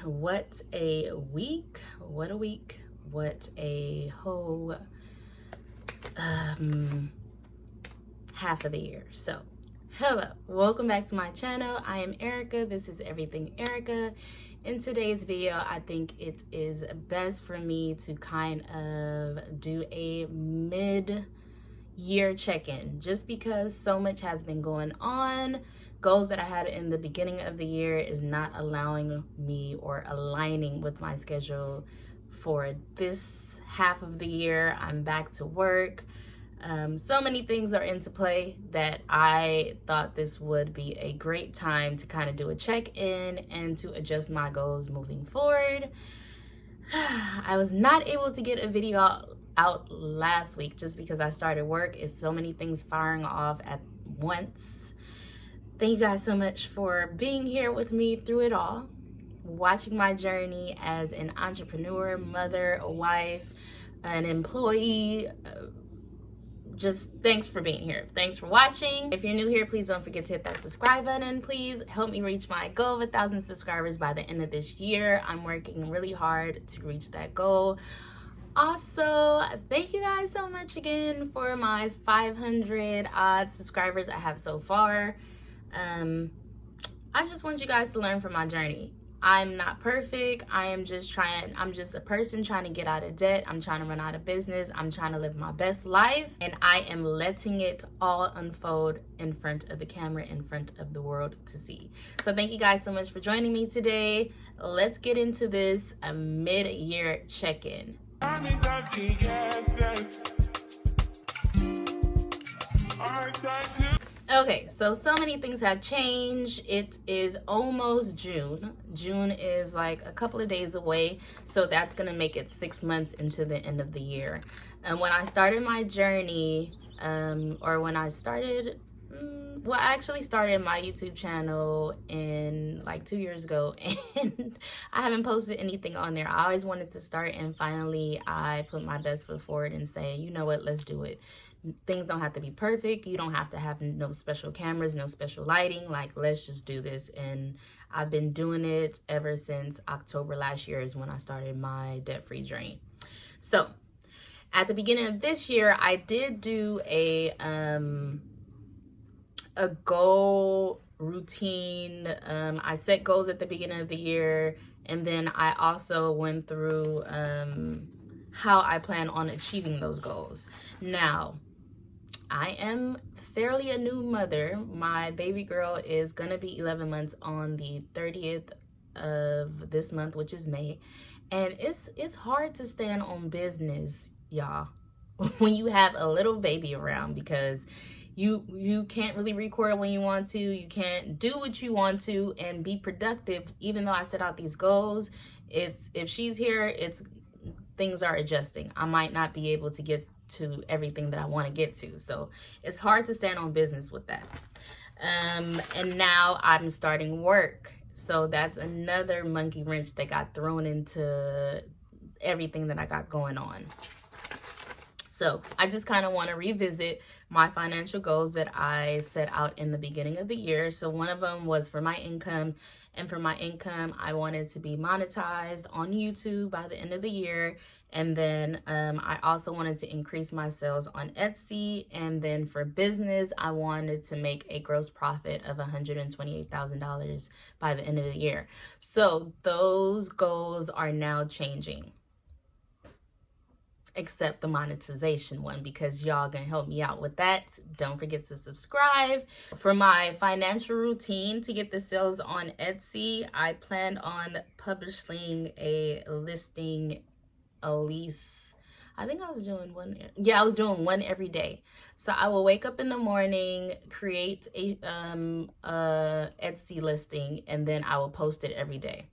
What a week, what a week, what a whole half of the year. So hello, welcome back to my channel. I am Erica. This is Everything Erica. In today's video, I think it is best for me to kind of do a mid-year check-in, just because so much has been going on. Goals that I had in the beginning of the year is not allowing me or aligning with my schedule for this half of the year. I'm back to work. So many things are into play that I thought this would be a great time to kind of do a check-in and to adjust my goals moving forward. I was not able to get a video out last week just because I started work. It's so many things firing off at once. Thank you guys so much for being here with me through it all, watching my journey as an entrepreneur, mother, a wife, an employee. Just thanks for being here. Thanks for watching. If you're new here, please don't forget to hit that subscribe button. Please help me reach my goal of 1,000 subscribers by the end of this year. I'm working really hard to reach that goal. Also, thank you guys so much again for my 500 odd subscribers I have so far. I just want you guys to learn from my journey. I'm not perfect. I'm just a person trying to get out of debt. I'm trying to run out of business. I'm trying to live my best life. And I am letting it all unfold in front of the camera, in front of the world to see. So thank you guys so much for joining me today. Let's get into this mid-year check-in. Okay, so many things have changed. It is almost June. June is like a couple of days away, so that's gonna make it 6 months into the end of the year. And when I started my journey, I actually started my YouTube channel in like 2 years ago, and I haven't posted anything on there. I always wanted to start, and finally I put my best foot forward and say, you know what, let's do it. Things don't have to be perfect. You don't have to have no special cameras, no special lighting. Like, let's just do this. And I've been doing it ever since October last year is when I started my debt-free journey. So at the beginning of this year, I did do a goal routine. I set goals at the beginning of the year, and then I also went through how I plan on achieving those goals. Now, I am fairly a new mother. My baby girl is gonna be 11 months on the 30th of this month, which is May. And it's hard to stand on business, y'all, when you have a little baby around, because you can't really record when you want to. You can't do what you want to and be productive. Even though I set out these goals, if she's here, things are adjusting. I might not be able to get to everything that I want to get to. So it's hard to stand on business with that. And now I'm starting work. So that's another monkey wrench that got thrown into everything that I got going on. So I just kind of want to revisit my financial goals that I set out in the beginning of the year. So one of them was for my income. And for my income, I wanted to be monetized on YouTube by the end of the year. And then I also wanted to increase my sales on Etsy. And then for business, I wanted to make a gross profit of $128,000 by the end of the year. So those goals are now changing, except the monetization one, because y'all gonna help me out with that. Don't forget to subscribe. For my financial routine to get the sales on Etsy, I planned on publishing a listing at least, I think I was doing one. Yeah, I was doing one every day. So I will wake up in the morning, create a Etsy listing, and then I will post it every day.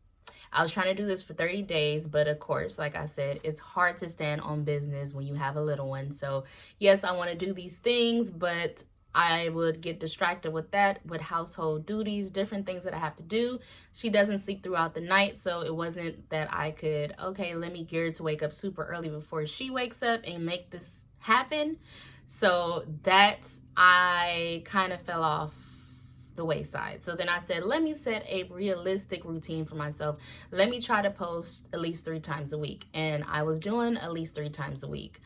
I was trying to do this for 30 days, but of course, like I said, it's hard to stand on business when you have a little one. So yes, I want to do these things, but I would get distracted with that, with household duties, different things that I have to do. She doesn't sleep throughout the night, so it wasn't that I could, okay, let me gear to wake up super early before she wakes up and make this happen. So that's, I kind of fell off the wayside. So then I said, let me set a realistic routine for myself. Let me try to post at least 3 times a week. And I was doing at least 3 times a week.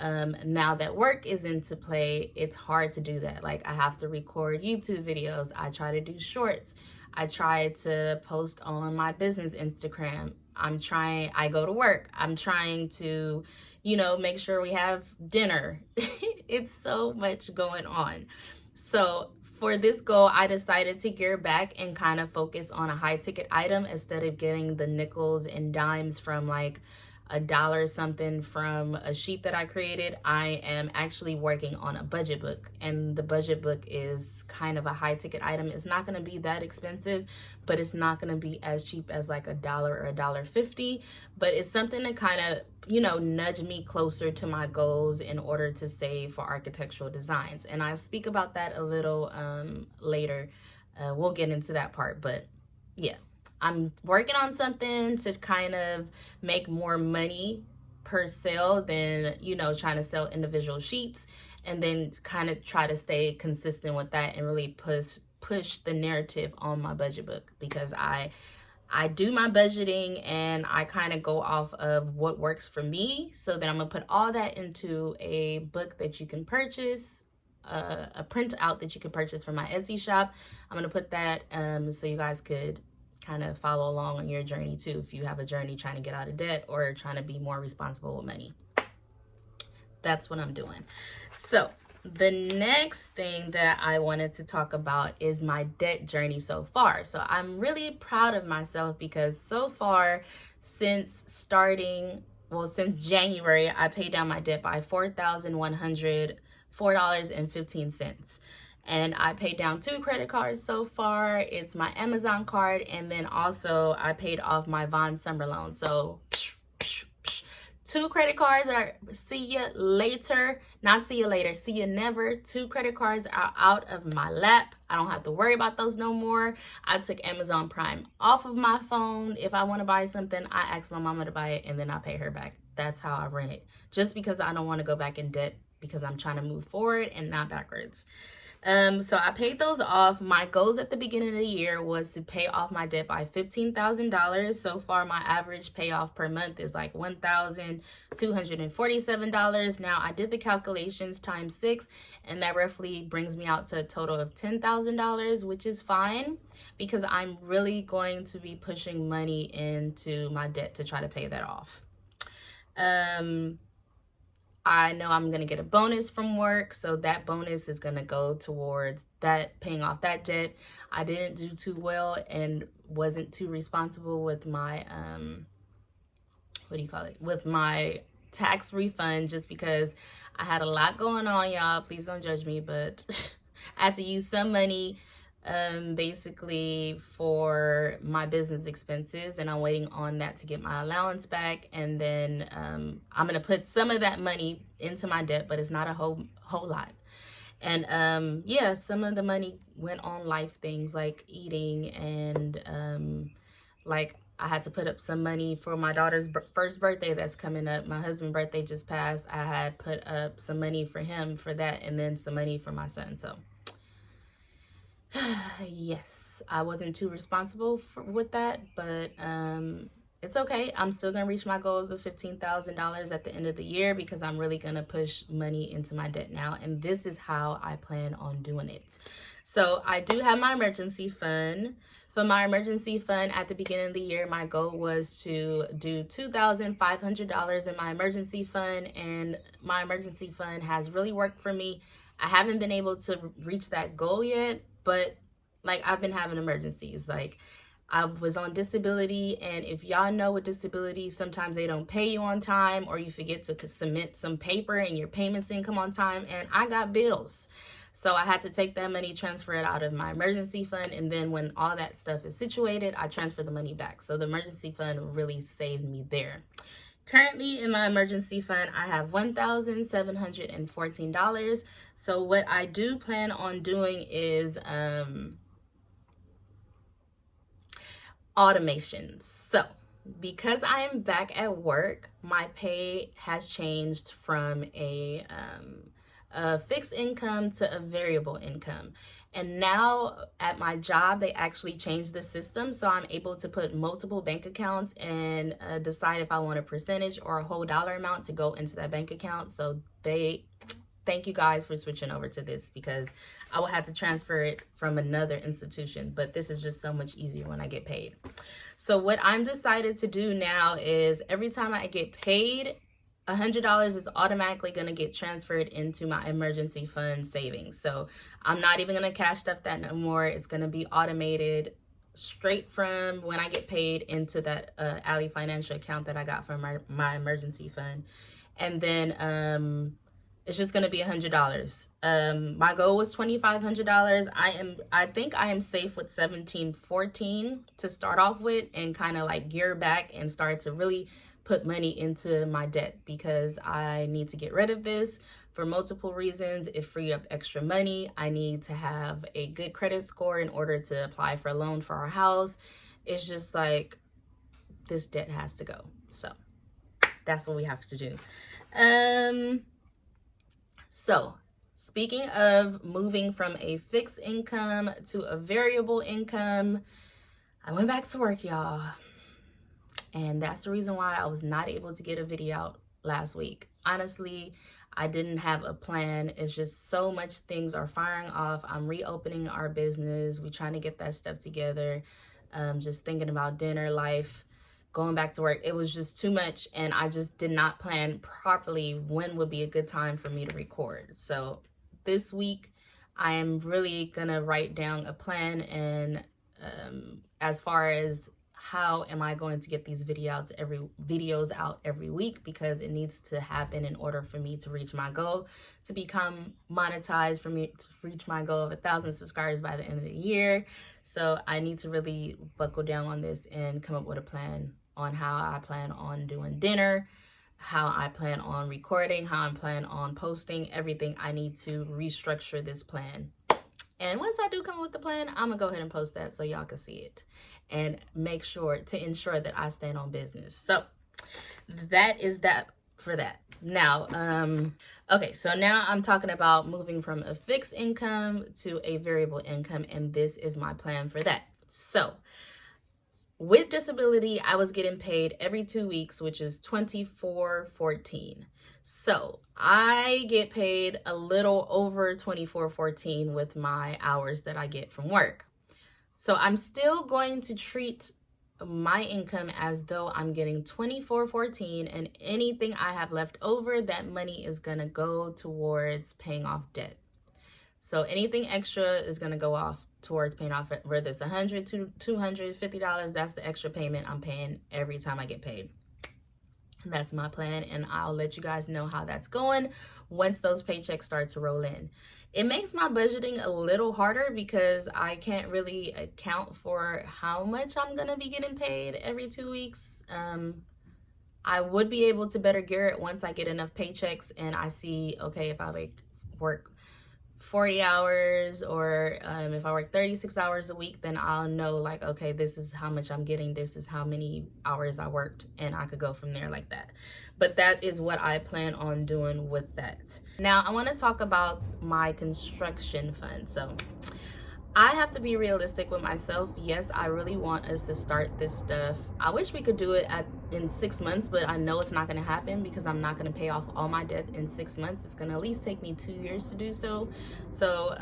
Now that work is into play, it's hard to do that. Like, I have to record YouTube videos. I try to do shorts. I try to post on my business Instagram. I go to work. I'm trying to, make sure we have dinner. It's so much going on. So for this goal, I decided to gear back and kind of focus on a high ticket item instead of getting the nickels and dimes from like $1 something from a sheet that I created. I am actually working on a budget book, and the budget book is kind of a high ticket item. It's not going to be that expensive, but it's not going to be as cheap as like $1 or $1.50, but it's something to kind of, nudge me closer to my goals in order to save for architectural designs. And I speak about that a little later. We'll get into that part, but yeah. I'm working on something to kind of make more money per sale than, trying to sell individual sheets, and then kind of try to stay consistent with that and really push the narrative on my budget book, because I do my budgeting and I kind of go off of what works for me. So then I'm gonna put all that into a book that you can purchase, a printout that you can purchase from my Etsy shop. I'm gonna put that so you guys could kind of follow along on your journey too, if you have a journey trying to get out of debt or trying to be more responsible with money. That's what I'm doing. So the next thing that I wanted to talk about is my debt journey so far. So I'm really proud of myself because so far, since January, I paid down my debt by $4,104.15. And I paid down 2 credit cards so far. It's my Amazon card, and then also I paid off my Vaughn summer loan. So 2 credit cards are see you later, not see you later, see you never. 2 credit cards are out of my lap. I don't have to worry about those no more. I took Amazon Prime off of my phone. If I want to buy something, I ask my mama to buy it and then I pay her back. That's how I run it. Just because I don't want to go back in debt, because I'm trying to move forward and not backwards. So I paid those off. My goals at the beginning of the year was to pay off my debt by $15,000. So far, my average payoff per month is like $1,247. Now, I did the calculations times 6, and that roughly brings me out to a total of $10,000, which is fine because I'm really going to be pushing money into my debt to try to pay that off. I know I'm going to get a bonus from work, so that bonus is going to go towards that, paying off that debt. I didn't do too well and wasn't too responsible with my, with my tax refund, just because I had a lot going on, y'all. Please don't judge me, but I had to use some money basically for my business expenses, and I'm waiting on that to get my allowance back. And then I'm gonna put some of that money into my debt, but it's not a whole lot. And yeah, some of the money went on life things like eating, and like I had to put up some money for my daughter's first birthday that's coming up. My husband's birthday just passed. I had put up some money for him for that, and then some money for my son. So yes, I wasn't too responsible with that, but it's okay. I'm still gonna reach my goal of the $15,000 at the end of the year, because I'm really gonna push money into my debt now, and this is how I plan on doing it. So I do have my emergency fund. For my emergency fund, at the beginning of the year, my goal was to do $2,500 in my emergency fund, and my emergency fund has really worked for me. I haven't been able to reach that goal yet, but like I've been having emergencies. Like I was on disability, and if y'all know with disability, sometimes they don't pay you on time, or you forget to submit some paper and your payments didn't come on time, and I got bills. So I had to take that money, transfer it out of my emergency fund, and then when all that stuff is situated, I transfer the money back. So the emergency fund really saved me there. Currently in my emergency fund, I have $1,714. So what I do plan on doing is automations. So because I am back at work, my pay has changed from a fixed income to a variable income. And now at my job, they actually changed the system. So I'm able to put multiple bank accounts and decide if I want a percentage or a whole dollar amount to go into that bank account. So thank you guys for switching over to this, because I will have to transfer it from another institution. But this is just so much easier when I get paid. So what I'm decided to do now is every time I get paid, $100 is automatically going to get transferred into my emergency fund savings. So I'm not even going to cash stuff that no more. It's going to be automated straight from when I get paid into that Ally Financial account that I got from my emergency fund. And then it's just going to be $100. My goal was $2,500. I think I am safe with $1,714 to start off with, and kind of like gear back and start to really put money into my debt, because I need to get rid of this for multiple reasons. It free up extra money. I need to have a good credit score in order to apply for a loan for our house. It's just like, this debt has to go. So that's what we have to do. So speaking of moving from a fixed income to a variable income, I went back to work, y'all. And that's the reason why I was not able to get a video out last week. Honestly, I didn't have a plan. It's just so much things are firing off. I'm reopening our business. We're trying to get that stuff together. Just thinking about dinner, life, going back to work. It was just too much, and I just did not plan properly when would be a good time for me to record. So this week, I am really gonna write down a plan, and as far as how am I going to get these videos out every week, because it needs to happen in order for me to reach my goal to become monetized, for me to reach my goal of 1,000 subscribers by the end of the year. So I need to really buckle down on this and come up with a plan on how I plan on doing dinner, how I plan on recording, how I plan on posting, everything. I need to restructure this plan. And once I do come up with the plan, I'm gonna go ahead and post that so y'all can see it and make sure to ensure that I stand on business. So that is that for that. Now, okay, so now I'm talking about moving from a fixed income to a variable income, and this is my plan for that. So with disability, I was getting paid every 2 weeks, which is $24.14. So I get paid a little over $24.14 with my hours that I get from work. So I'm still going to treat my income as though I'm getting $24.14, and anything I have left over, that money is gonna go towards paying off debt. So anything extra is gonna go off towards paying off, whether it's $100 to $250, that's the extra payment I'm paying every time I get paid. That's my plan, and I'll let you guys know how that's going once those paychecks start to roll in. It makes my budgeting a little harder because I can't really account for how much I'm gonna be getting paid every 2 weeks. I would be able to better gear it once I get enough paychecks and I see, okay, if I work 40 hours or if I work 36 hours a week, then I'll know, like, okay, this is how much I'm getting, this is how many hours I worked, and I could go from there like that. But that is what I plan on doing with that. Now I want to talk about my construction fund. So I have to be realistic with myself. Yes, I really want us to start this stuff. I wish we could do it in 6 months, but I know it's not going to happen because I'm not going to pay off all my debt in 6 months. It's going to at least take me 2 years to do so. So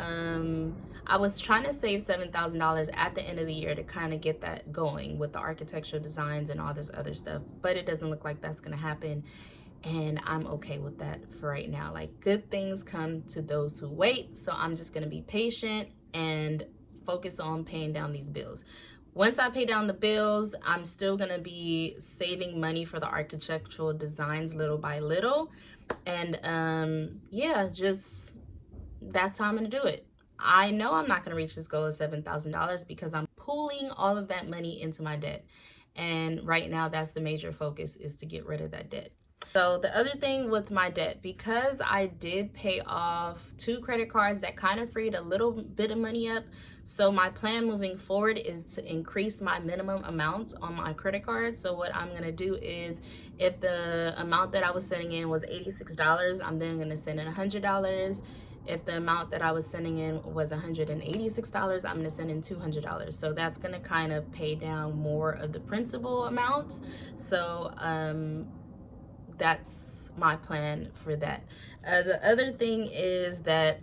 I was trying to save $7,000 at the end of the year to kind of get that going with the architectural designs and all this other stuff, but it doesn't look like that's going to happen. And I'm okay with that for right now. Like, good things come to those who wait. So I'm just going to be patient and focus on paying down these bills. Once I pay down the bills, I'm still gonna be saving money for the architectural designs little by little. And yeah, just that's how I'm gonna do it. I know I'm not gonna reach this goal of $7,000 because I'm pooling all of that money into my debt. And right now, that's the major focus, is to get rid of that debt. So the other thing with my debt, because I did pay off 2 credit cards, that kind of freed a little bit of money up. So my plan moving forward is to increase my minimum amounts on my credit cards. So what I'm going to do is, if the amount that I was sending in was $86, I'm then going to send in $100. If the amount that I was sending in was $186, I'm going to send in $200. So that's going to kind of pay down more of the principal amounts. So that's my plan for that. The other thing is that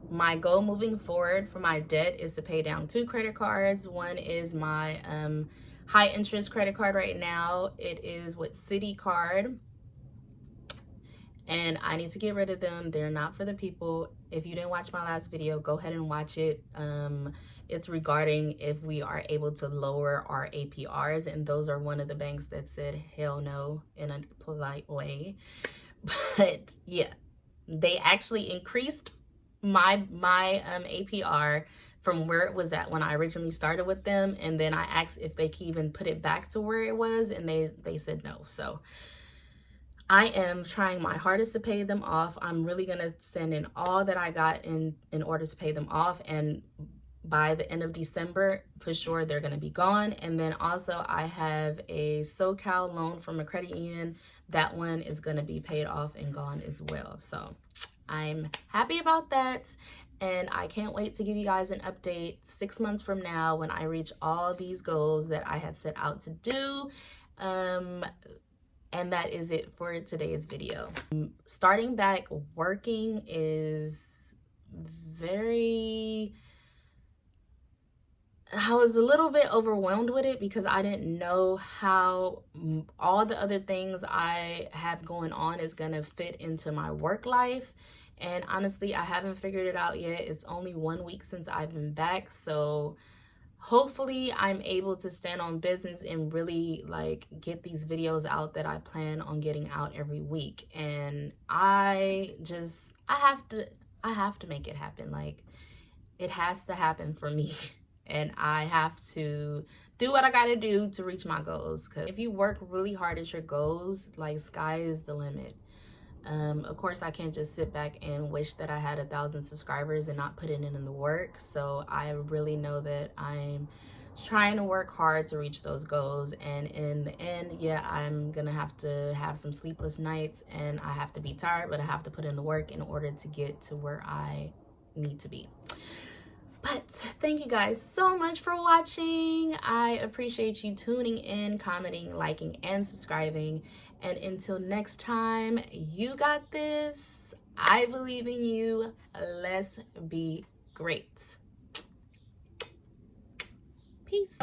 my goal moving forward for my debt is to pay down 2 credit cards. One is my high interest credit card right now. It is with Citi Card, and I need to get rid of them. They're not for the people. If you didn't watch my last video, go ahead and watch it. It's regarding if we are able to lower our APRs, and those are one of the banks that said hell no in a polite way. But yeah, they actually increased my APR from where it was at when I originally started with them, and then I asked if they could even put it back to where it was, and they said no. So I am trying my hardest to pay them off. I'm really gonna send in all that I got in order to pay them off, and by the end of December, for sure, they're going to be gone. And then also I have a SoCal loan from a credit union. That one is going to be paid off and gone as well. So I'm happy about that. And I can't wait to give you guys an update 6 months from now when I reach all these goals that I had set out to do. And that is it for today's video. Starting back working is I was a little bit overwhelmed with it because I didn't know how all the other things I have going on is going to fit into my work life. And honestly, I haven't figured it out yet. It's only 1 week since I've been back. So hopefully I'm able to stand on business and really like get these videos out that I plan on getting out every week. And I have to make it happen. Like, it has to happen for me. And I have to do what I gotta do to reach my goals. Because if you work really hard at your goals, like, sky is the limit. Of course, I can't just sit back and wish that I had 1,000 subscribers and not put it in the work. So I really know that I'm trying to work hard to reach those goals. And in the end, yeah, I'm gonna have to have some sleepless nights, and I have to be tired, but I have to put in the work in order to get to where I need to be. But thank you guys so much for watching. I appreciate you tuning in, commenting, liking, and subscribing. And until next time, you got this. I believe in you. Let's be great. Peace.